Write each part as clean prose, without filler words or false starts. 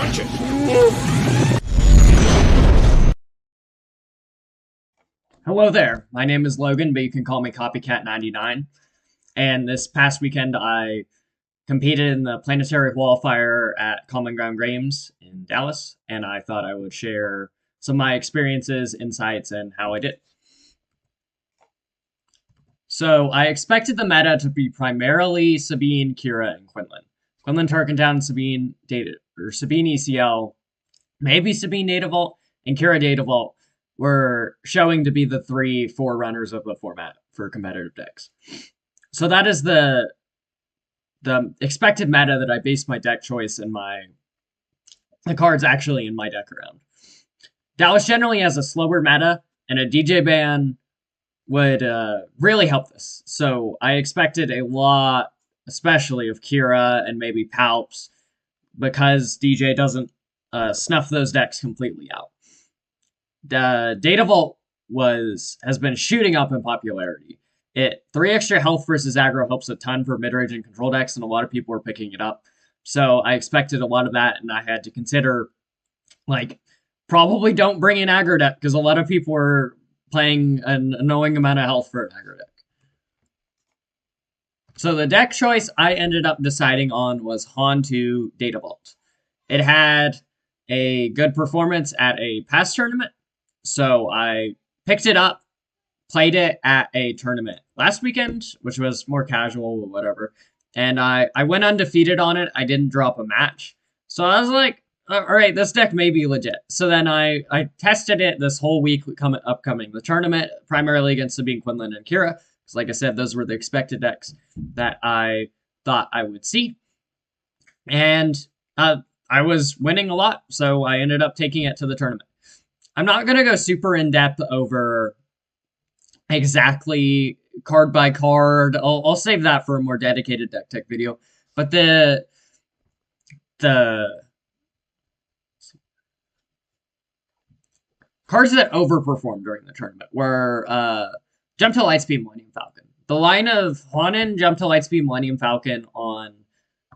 Punch it! Hello there, my name is Logan, but you can call me Copycat99. And this past weekend, I competed in the Planetary Qualifier at Common Ground Games in Dallas, and I thought I would share some of my experiences, insights, and how I did. So I expected the meta to be primarily Sabine, Kira, and Quinlan. Quinlan Tarkentown, Sabine Data, or Sabine ECL, maybe Sabine Data Vault, and Kira Data Vault were showing to be the three forerunners of the format for competitive decks. So that is the expected meta that I based my deck choice and the cards actually in my deck around. Dallas generally has a slower meta, and a DJ ban would really help this. So I expected a lot, especially of Kira and maybe Palps, because DJ doesn't snuff those decks completely out. The Data Vault has been shooting up in popularity. 3 extra health versus aggro helps a ton for mid-range and control decks, and a lot of people are picking it up. So I expected a lot of that, and I had to consider, like, probably don't bring in aggro deck, because a lot of people are playing an annoying amount of health for an aggro deck. So the deck choice I ended up deciding on was Han 2 Data Vault. It had a good performance at a past tournament, so I picked it up, played it at a tournament last weekend, which was more casual or whatever, and I went undefeated on it. I didn't drop a match. So I was like, all right, this deck may be legit. So then I tested it this whole week upcoming the tournament, primarily against Sabine, Quinlan, and Kira. Because like I said, those were the expected decks that I thought I would see. And I was winning a lot, so I ended up taking it to the tournament. I'm not going to go super in-depth over exactly card by card. I'll save that for a more dedicated deck tech video. But the cards that overperformed during the tournament were Jump to Lightspeed Millennium Falcon. The line of Hanan Jump to Lightspeed Millennium Falcon on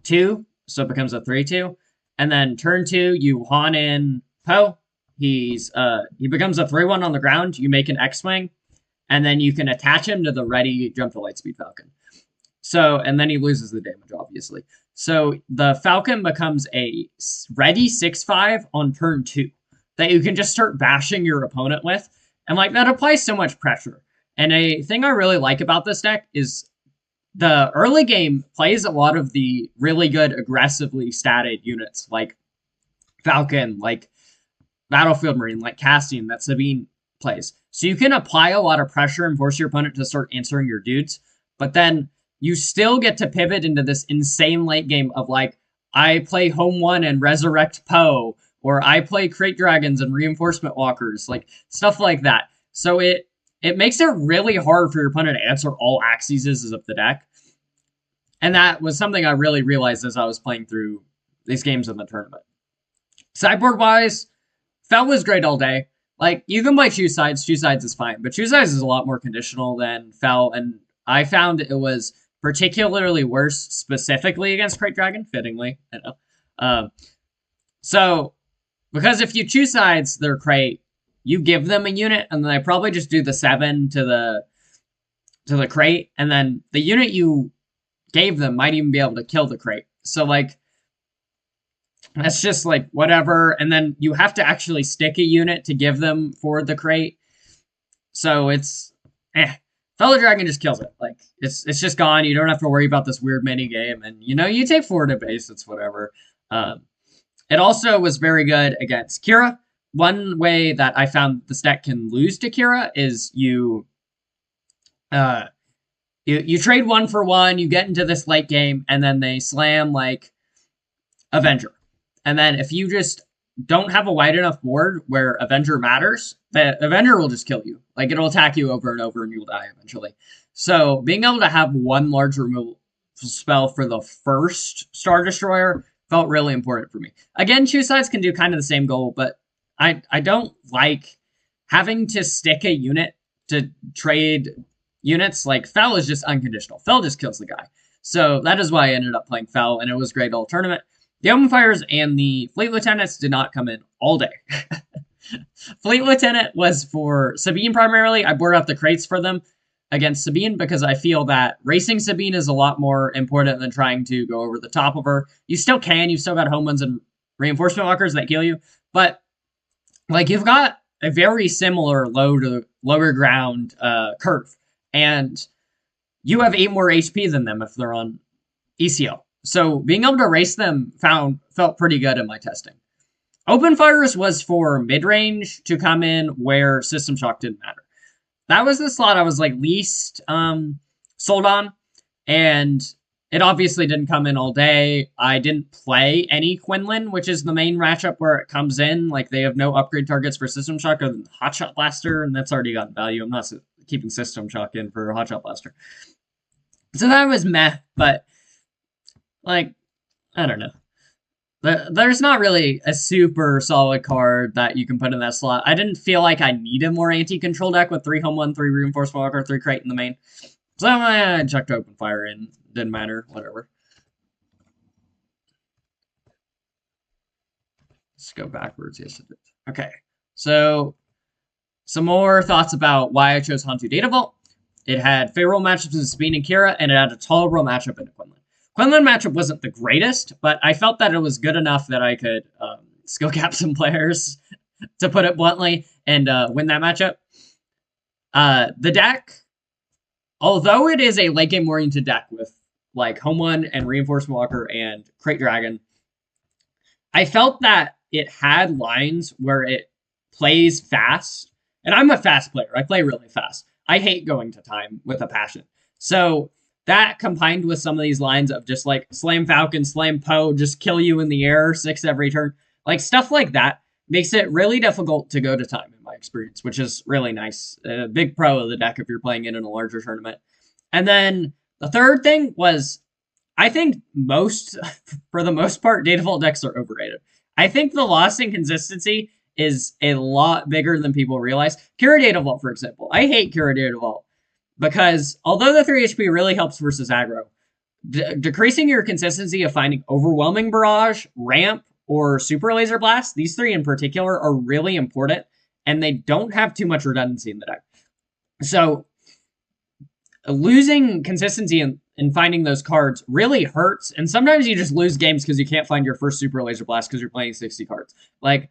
2, so it becomes a 3-2. And then turn 2, you Hanan Poe. He becomes a 3-1 on the ground. You make an X-Wing, and then you can attach him to the ready Jump to Lightspeed Falcon. So, and then he loses the damage, obviously. So the Falcon becomes a ready 6-5 on turn 2 that you can just start bashing your opponent with. And like that applies so much pressure. And a thing I really like about this deck is the early game plays a lot of the really good aggressively statted units like Falcon, like Battlefield Marine, like Castian, that Sabine plays. So you can apply a lot of pressure and force your opponent to start answering your dudes, but then you still get to pivot into this insane late game of like, I play Home 1 and Resurrect Poe, or I play Crate Dragons and Reinforcement Walkers, like stuff like that. So it makes it really hard for your opponent to answer all axes of the deck. And that was something I really realized as I was playing through these games in the tournament. Sideboard-wise, Fel was great all day. Like, you can play Choose Sides. Choose Sides is fine. But Choose Sides is a lot more conditional than Fel. And I found it was particularly worse specifically against Crate Dragon, fittingly. I know. So, because if you Choose Sides their Crate, you give them a unit, and then they probably just do the 7 to the Crate. And then the unit you gave them might even be able to kill the Crate. So, like, that's just like whatever, and then you have to actually stick a unit to give them for the Crate. So it's Fellow Dragon just kills it. Like it's just gone. You don't have to worry about this weird mini game, and you take 4 to base. It's whatever. It also was very good against Kira. One way that I found this deck can lose to Kira is you trade 1 for 1. You get into this late game, and then they slam like Avenger. And then if you just don't have a wide enough board where Avenger matters, the Avenger will just kill you. Like, it'll attack you over and over and you'll die eventually. So being able to have 1 large removal spell for the first Star Destroyer felt really important for me. Again, Choose Sides can do kind of the same goal, but I don't like having to stick a unit to trade units. Like, Fel is just unconditional. Fel just kills the guy. So that is why I ended up playing Fel, and it was great all tournament. The Open Fires and the Fleet Lieutenants did not come in all day. Fleet Lieutenant was for Sabine primarily. I boarded up the crates for them against Sabine because I feel that racing Sabine is a lot more important than trying to go over the top of her. You still can. You've still got home ones and reinforcement walkers that heal you. But, like, you've got a very similar low to lower ground curve. And you have 8 more HP than them if they're on ECO. So being able to race them felt pretty good in my testing. Open Fires was for mid-range to come in where System Shock didn't matter. That was the slot I was like least sold on, and it obviously didn't come in all day. I didn't play any Quinlan, which is the main matchup where it comes in. Like, they have no upgrade targets for System Shock other than Hotshot Blaster, and that's already got value. I'm not keeping System Shock in for Hotshot Blaster. So that was meh, but, like, I don't know. There's not really a super solid card that you can put in that slot. I didn't feel like I needed more anti-control deck with 3 home 1, 3 reinforcement walker, 3 crate in the main. So I chucked Open Fire in. Didn't matter. Whatever. Let's go backwards. Yes, it did. Okay. So some more thoughts about why I chose Hantu Data Vault. It had favorable matchups in Sabine and Kira, and it had a tolerable matchup in Quinlan. Quinlan matchup wasn't the greatest, but I felt that it was good enough that I could skill cap some players, to put it bluntly, and win that matchup. The deck, although it is a late game oriented deck with like Home 1 and Reinforcement Walker and Crate Dragon, I felt that it had lines where it plays fast, and I'm a fast player. I play really fast. I hate going to time with a passion. So that combined with some of these lines of just like slam Falcon, slam Poe, just kill you in the air 6 every turn, like stuff like that makes it really difficult to go to time in my experience, which is really nice. A big pro of the deck if you're playing it in a larger tournament. And then the third thing was, I think for the most part, Data Vault decks are overrated. I think the loss in consistency is a lot bigger than people realize. Kira Data Vault, for example. I hate Kira Data Vault. Because although the 3 HP really helps versus aggro, decreasing your consistency of finding Overwhelming Barrage, Ramp, or Super Laser Blast, these 3 in particular are really important, and they don't have too much redundancy in the deck. So losing consistency in finding those cards really hurts, and sometimes you just lose games because you can't find your first Super Laser Blast because you're playing 60 cards. Like,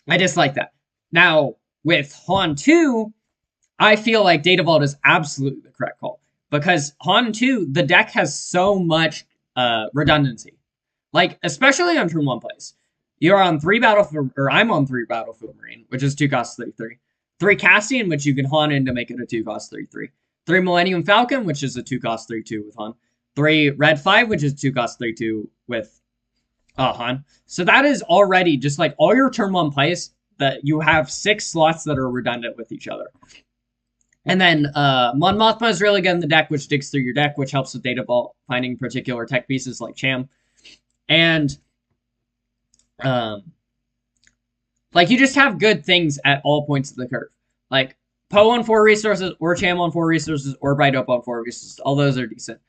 I dislike that. Now, with Han 2, I feel like Data Vault is absolutely the correct call. Because Han 2, the deck has so much redundancy. Like, especially on turn 1 plays. You're on 3 Battlefield, or I'm on 3 Battlefield Marine, which is 2 cost 3/3. 3 Castian, which you can Han in to make it a 2 cost 3/3. 3 Millennium Falcon, which is a 2 cost 3/2 with Han. 3 Red 5, which is 2 cost 3/2 with Han. So that is already just like all your turn 1 plays that you have 6 slots that are redundant with each other. And then Mon Mothma is really good in the deck, which digs through your deck, which helps with Data Vault, finding particular tech pieces like Cham. And like, you just have good things at all points of the curve. Like, Poe on 4 resources, or Cham on 4 resources, or Bright Up on 4 resources. All those are decent.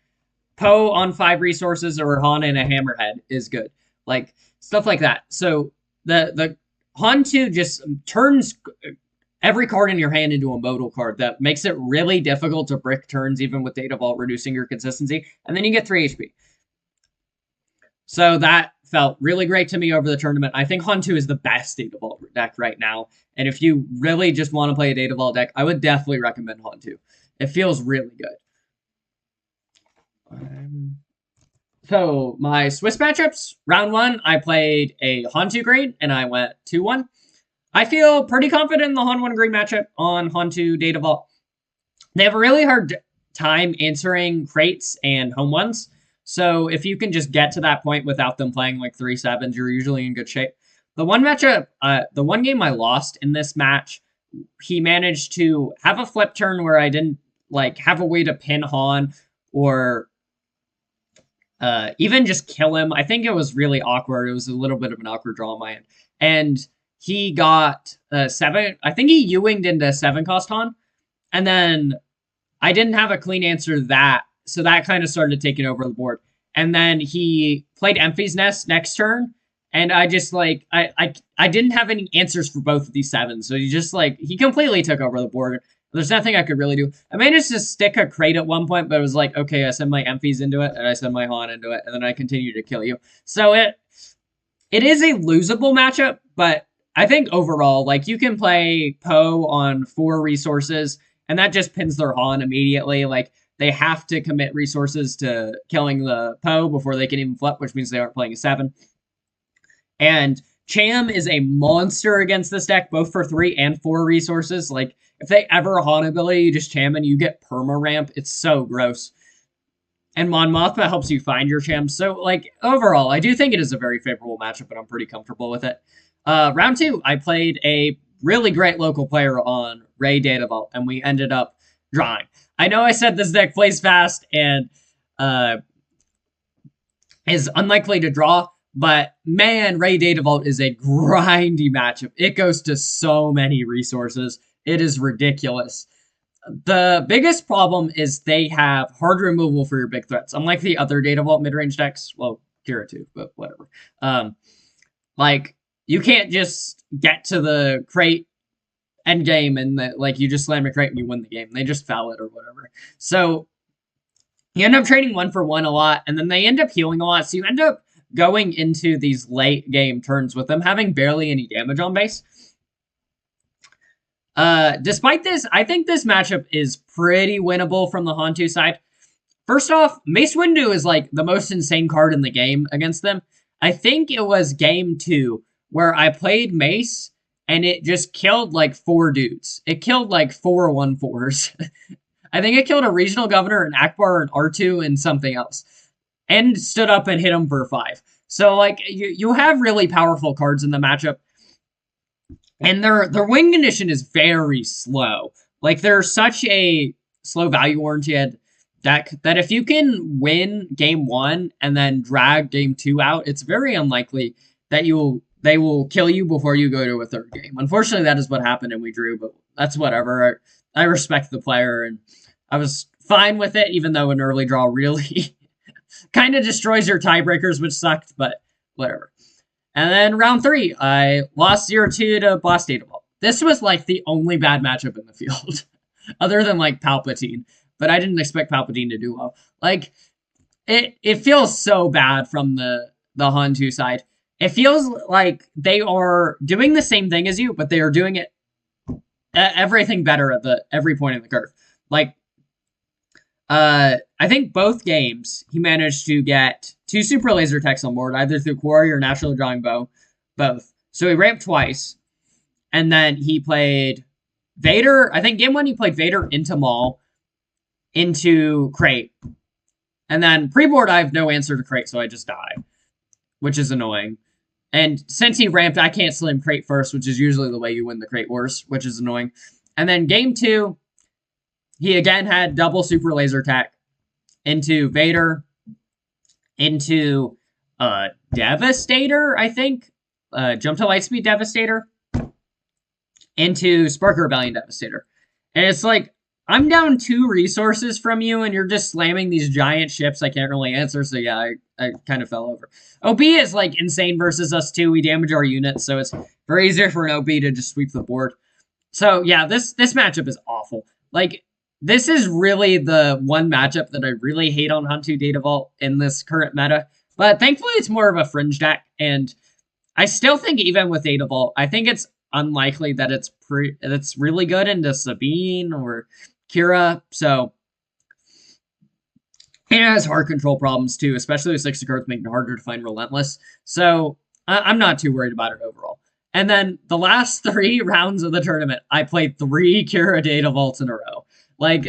Poe on 5 resources, or Han and a Hammerhead is good. Like, stuff like that. So the Han 2 just turns every card in your hand into a modal card that makes it really difficult to brick turns, even with Data Vault reducing your consistency. And then you get 3 HP. So that felt really great to me over the tournament. I think Han 2 is the best Data Vault deck right now. And if you really just want to play a Data Vault deck, I would definitely recommend Han 2. It feels really good. So my Swiss matchups, round 1, I played a Han 2 green, and I went 2-1. I feel pretty confident in the Han 1 green matchup on Han 2 Data Vault. They have a really hard time answering crates and home 1s. So if you can just get to that point without them playing like 3 7s, you're usually in good shape. The one matchup, the one game I lost in this match, he managed to have a flip turn where I didn't like have a way to pin Han or even just kill him. I think it was really awkward. It was a little bit of an awkward draw on my end. And he got 7. I think he U-winged into 7 cost Han. And then I didn't have a clean answer to that. So that kind of started taking over the board. and then he played Emphy's Nest next turn, and I just like I didn't have any answers for both of these 7s, so he just like he completely took over the board. There's nothing I could really do. I managed to stick a crate at one point, but it was like, okay, I send my Emphy's into it, and I send my Han into it, and then I continue to kill you. So it is a losable matchup, but I think overall, like, you can play Poe on 4 resources, and that just pins their Han immediately. Like, they have to commit resources to killing the Poe before they can even flip, which means they aren't playing a 7. And Cham is a monster against this deck, both for 3 and 4 resources. Like, if they ever Han ability, you just Cham and you get perma ramp. It's so gross. And Mon Mothma helps you find your Cham. So, like, overall, I do think it is a very favorable matchup, and I'm pretty comfortable with it. Round 2, I played a really great local player on Ray Data Vault, and we ended up drawing. I know I said this deck plays fast and is unlikely to draw, but man, Ray Data Vault is a grindy matchup. It goes to so many resources. It is ridiculous. The biggest problem is they have hard removal for your big threats. Unlike the other Data Vault mid-range decks, well, Kira too, but whatever. Like, you can't just get to the crate end game and like you just slam a crate and you win the game. They just foul it or whatever. So you end up trading 1 for 1 a lot, and then they end up healing a lot. So you end up going into these late game turns with them having barely any damage on base. Despite this, I think this matchup is pretty winnable from the Hantu side. First off, Mace Windu is like the most insane card in the game against them. I think it was game 2 where I played Mace and it just killed like 4 dudes. It killed like 4 1/4s. I think it killed a regional governor, an Akbar, an R2, and something else. And stood up and hit him for 5. So like you have really powerful cards in the matchup. And their win condition is very slow. Like, they're such a slow value oriented deck that if you can win game 1 and then drag game 2 out, it's very unlikely that they will kill you before you go to a 3rd game. Unfortunately, that is what happened and we drew, but that's whatever. I respect the player and I was fine with it, even though an early draw really kind of destroys your tiebreakers, which sucked, but whatever. And then round 3, I lost 0-2 to Boss Data Vault. This was like the only bad matchup in the field, other than like Palpatine. But I didn't expect Palpatine to do well. Like, it feels so bad from the Hantu side. It feels like they are doing the same thing as you, but they are doing it everything better at every point in the curve. Like, I think both games he managed to get 2 super laser techs on board, either through Quarry or Naturally Drawing Bow, both. So he ramped twice, and then he played Vader. I think game 1 he played Vader into Maul, into Crate, and then pre-board I have no answer to Crate, so I just die, which is annoying. And since he ramped, I can't slam Crate first, which is usually the way you win the Crate wars, which is annoying. And then game 2, he again had double super laser tech into Vader, into Devastator, I think. Jump to Lightspeed Devastator. Into Spark Rebellion Devastator. And it's like, I'm down 2 resources from you, and you're just slamming these giant ships I can't really answer, so yeah, I kind of fell over. OB is, like, insane versus us, too. We damage our units, so it's very easier for an OB to just sweep the board. So, yeah, this matchup is awful. Like, this is really the one matchup that I really hate on Hantu Data Vault in this current meta. But thankfully, it's more of a fringe deck, and I still think even with Data Vault, I think it's unlikely that it's really good into Sabine or Kira. So it has hard control problems too, especially with 60 cards making it harder to find Relentless. So I'm not too worried about it overall. And then the last 3 rounds of the tournament, I played 3 Kira Data Vaults in a row. Like,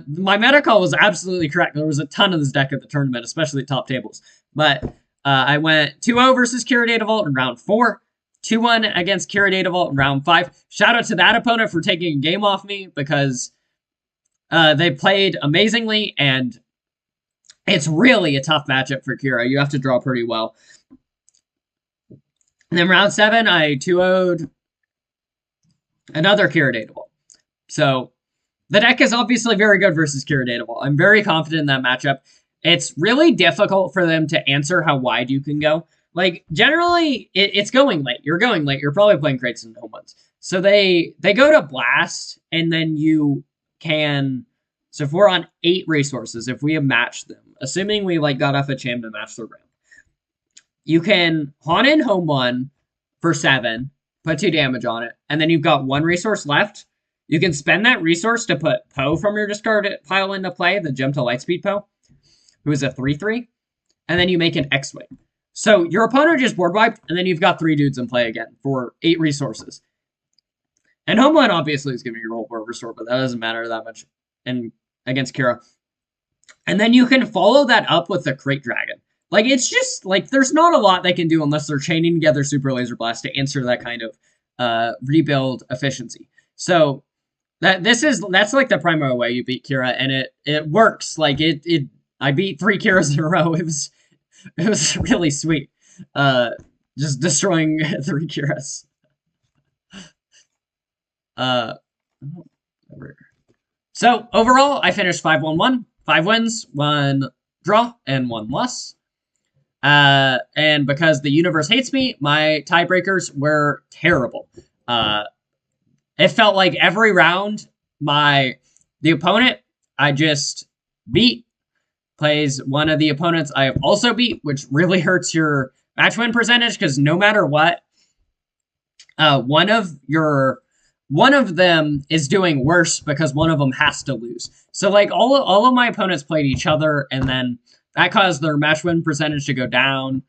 my meta call was absolutely correct. There was a ton of this deck at the tournament, especially at top tables. But I went 2-0 versus Kira Data Vault in round 4. 2-1 against Kira Data Vault in round 5. Shout out to that opponent for taking a game off me because they played amazingly, and it's really a tough matchup for Kira. You have to draw pretty well. And then round 7, I 2-0'd another Kira Data Vault. So the deck is obviously very good versus Kira Data Vault. I'm very confident in that matchup. it's really difficult for them to answer how wide you can go. Like, generally, it's going late. You're going late. You're probably playing crates and home ones. So they go to blast, and then you can... So if we're on 8 resources, if we have matched them, assuming we like got off a cham to match the ramp, you can haunt in home 1 for 7, put 2 damage on it, and then you've got 1 resource left. You can spend that resource to put Poe from your discard pile into play, the Jump to Lightspeed Poe, who is a 3/3, and then you make an X-Wing. So your opponent just board wiped, and then you've got 3 dudes in play again for 8 resources. And home 1 obviously is giving you roll for restore, but that doesn't matter that much against Kira. And then you can follow that up with the Crate Dragon. Like, it's just, like, there's not a lot they can do unless they're chaining together Super Laser Blast to answer that kind of rebuild efficiency. So that's like the primary way you beat Kira, and it works. Like, I beat 3 Kiras in a row. It was really sweet. Just destroying 3 Kiras. So overall, I finished 5-1-1, 5 wins, 1 draw, and 1 loss. And because the universe hates me, my tiebreakers were terrible. It felt like every round, the opponent I just beat plays one of the opponents I have also beat, which really hurts your match win percentage, because no matter what, one of them is doing worse because one of them has to lose. So like all of my opponents played each other, and then that caused their match win percentage to go down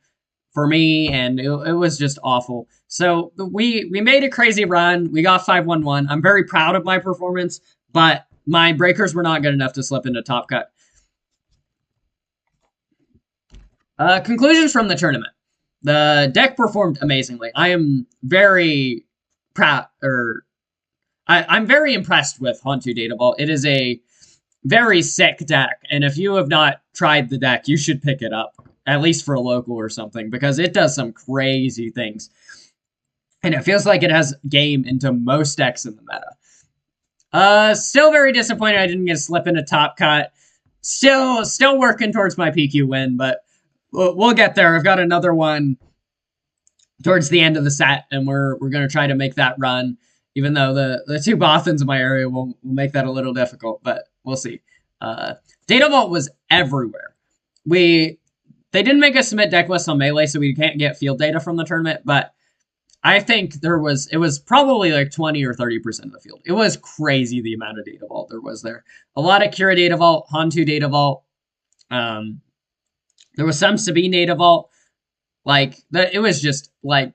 for me, and it was just awful. So we made a crazy run. We got 5-1-1. I'm very proud of my performance, but my breakers were not good enough to slip into top cut. Conclusions from the tournament. The deck performed amazingly. I am very proud, I'm very impressed with Hantu Data Vault. It is a very sick deck, and if you have not tried the deck, you should pick it up, at least for a local or something, because it does some crazy things. And it feels like it has game into most decks in the meta. Still very disappointed I didn't get a slip into top cut. Still working towards my PQ win, but we'll get there. I've got another one towards the end of the set, and we're going to try to make that run, even though the 2 Bothans in my area will make that a little difficult, but we'll see. Data Vault was everywhere. They didn't make us submit deck lists on Melee, so we can't get field data from the tournament, but I think it was probably like 20 or 30% of the field. It was crazy the amount of Data Vault there was there. A lot of Kira Data Vault, Hantu Data Vault. There was some Sabine Data Vault. Like, it was just like,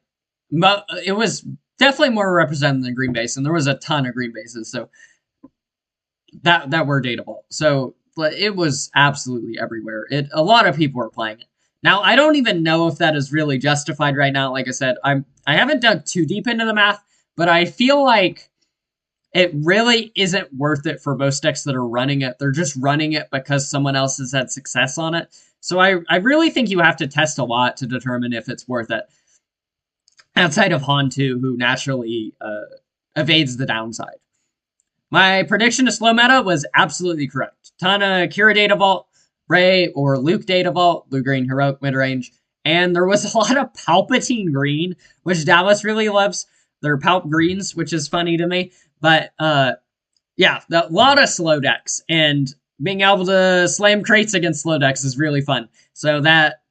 it was definitely more represented than Green Base, and there was a ton of Green Bases, so that were Data Vault. So it was absolutely everywhere. A lot of people were playing it. Now, I don't even know if that is really justified right now. Like I said, I haven't dug too deep into the math, but I feel like it really isn't worth it for most decks that are running it. They're just running it because someone else has had success on it. So I really think you have to test a lot to determine if it's worth it. Outside of Hantu, who naturally evades the downside. My prediction to slow meta was absolutely correct. Ton of Kira Data Vault, Ray or Luke Data Vault, Blue Green Heroic Midrange, and there was a lot of Palpatine Green, which Dallas really loves. They're Palp Greens, which is funny to me. But yeah, a lot of slow decks, and being able to slam crates against slow decks is really fun. So that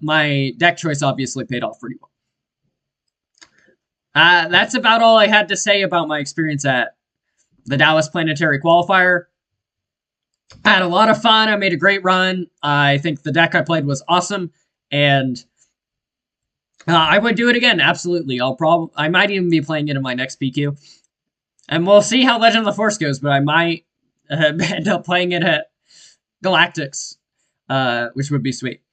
my deck choice obviously paid off pretty well. That's about all I had to say about my experience at the Dallas Planetary Qualifier. I had a lot of fun. I made a great run. I think the deck I played was awesome, and I would do it again. Absolutely. I might even be playing it in my next PQ, and we'll see how Legend of the Force goes. But I might end up playing it at Galactics, which would be sweet.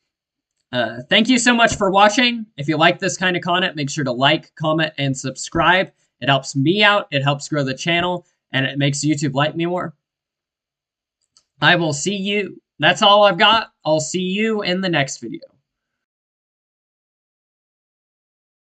Thank you so much for watching. If you like this kind of content, make sure to like, comment, and subscribe. It helps me out. It helps grow the channel, and it makes YouTube like me more. I will see you. That's all I've got. I'll see you in the next video.